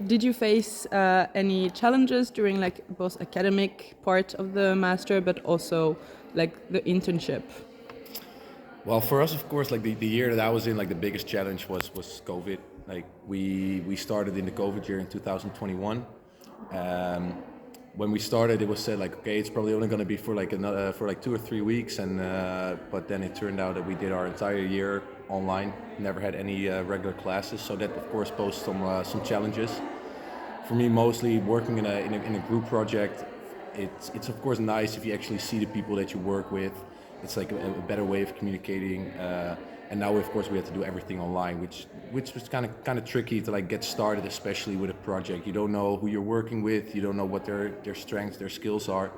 Did you face any challenges during like both academic part of the master, but also like the internship? Well, for us, of course, like the year that I was in, like the biggest challenge was COVID. Like we started in the COVID year in 2021. Um, when we started, it was said like, okay, it's probably only going to be for like another for like 2 or 3 weeks, and but then it turned out that we did our entire year online, never had any regular classes. So that of course posed some challenges. For me, mostly working in a group project, it's of course nice if you actually see the people that you work with. It's like a better way of communicating. And now, of course, we have to do everything online, which was kind of tricky to like get started, especially with a project. You don't know who you're working with. You don't know what their strengths, their skills are.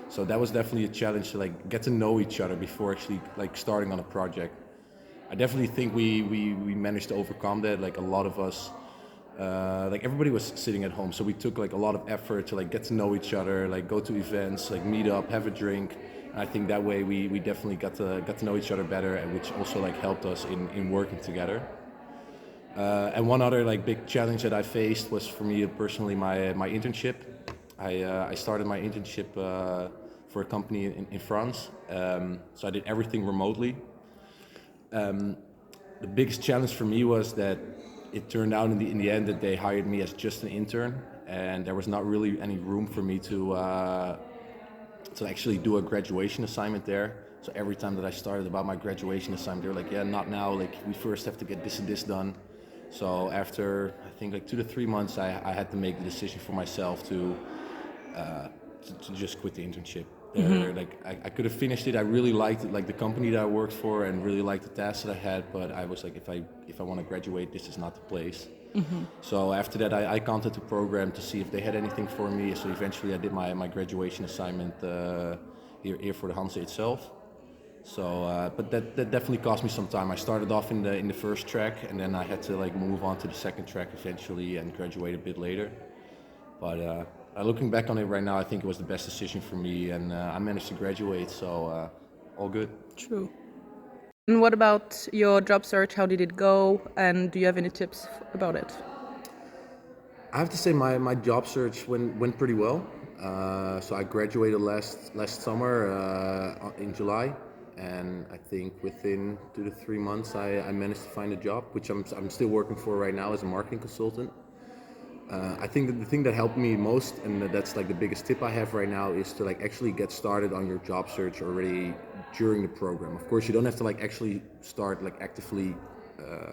So that was definitely a challenge to like get to know each other before actually like starting on a project. I definitely think we managed to overcome that. Like a lot of us, like everybody was sitting at home, so we took like a lot of effort to like get to know each other, like go to events, like meet up, have a drink. And I think that way we definitely got to know each other better, and which also like helped us in working together. And one other like big challenge that I faced was for me personally my internship. I started my internship for a company in France, so I did everything remotely. The biggest challenge for me was that it turned out in the end that they hired me as just an intern, and there was not really any room for me to actually do a graduation assignment there. So every time that I started about my graduation assignment, they were like, "Yeah, not now. Like we first have to get this and this done." So after I think like 2 to 3 months, I had to make the decision for myself to just quit the internship. There, like I could have finished it. I really liked it, like the company that I worked for, and really liked the tasks that I had. But I was like, if I want to graduate, this is not the place. So after that, I contacted the program to see if they had anything for me. So eventually, I did my graduation assignment here for the Hanse itself. So, but that definitely cost me some time. I started off in the first track, and then I had to like move on to the second track eventually and graduate a bit later. But looking back on it right now, I think it was the best decision for me, and I managed to graduate, so all good. True. And what about your job search? How did it go? And do you have any tips about it? I have to say my job search went pretty well. So I graduated last summer in July, and I think within 2 to 3 months I managed to find a job, which I'm still working for right now as a marketing consultant. I think that the thing that helped me most, and that's like the biggest tip I have right now, is to like actually get started on your job search already during the program. Of course, you don't have to like actually start like actively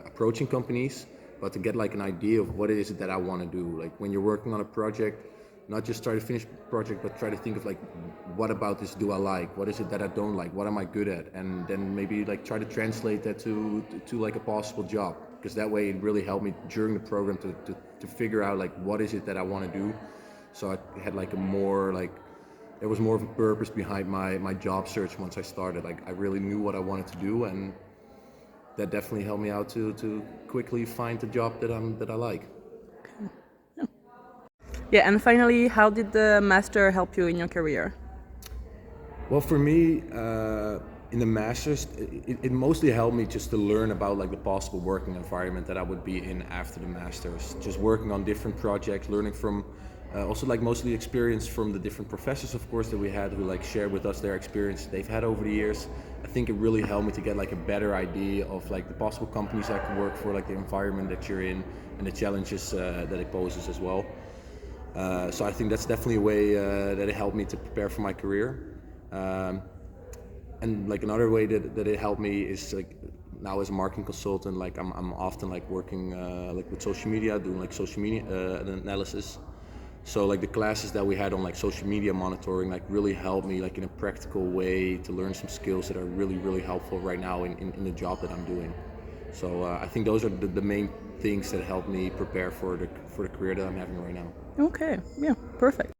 approaching companies, but to get like an idea of what it is that I want to do. Like when you're working on a project, not just try to finish the project, but try to think of like, what about this do I like? What is it that I don't like? What am I good at? And then maybe like try to translate that to like a possible job, because that way it really helped me during the program to figure out like what is it that I want to do. So I had like a more like there was more of a purpose behind my job search once I started. Like I really knew what I wanted to do, and that definitely helped me out to quickly find a job that I like. Yeah, and finally, how did the master help you in your career? Well, for me, in the masters, it mostly helped me just to learn about like the possible working environment that I would be in after the masters. Just working on different projects, learning from, also like mostly experience from the different professors, of course, that we had who like shared with us their experience they've had over the years. I think it really helped me to get like a better idea of like the possible companies I could work for, like the environment that you're in, and the challenges that it poses as well. So I think that's definitely a way that it helped me to prepare for my career. Um, and like another way that it helped me is like now as a marketing consultant, like I'm often like working like with social media, doing like social media analysis. So like the classes that we had on like social media monitoring like really helped me like in a practical way to learn some skills that are really helpful right now in the job that I'm doing. So I think those are the main things that help me prepare for the career that I'm having right now. Okay, yeah, perfect.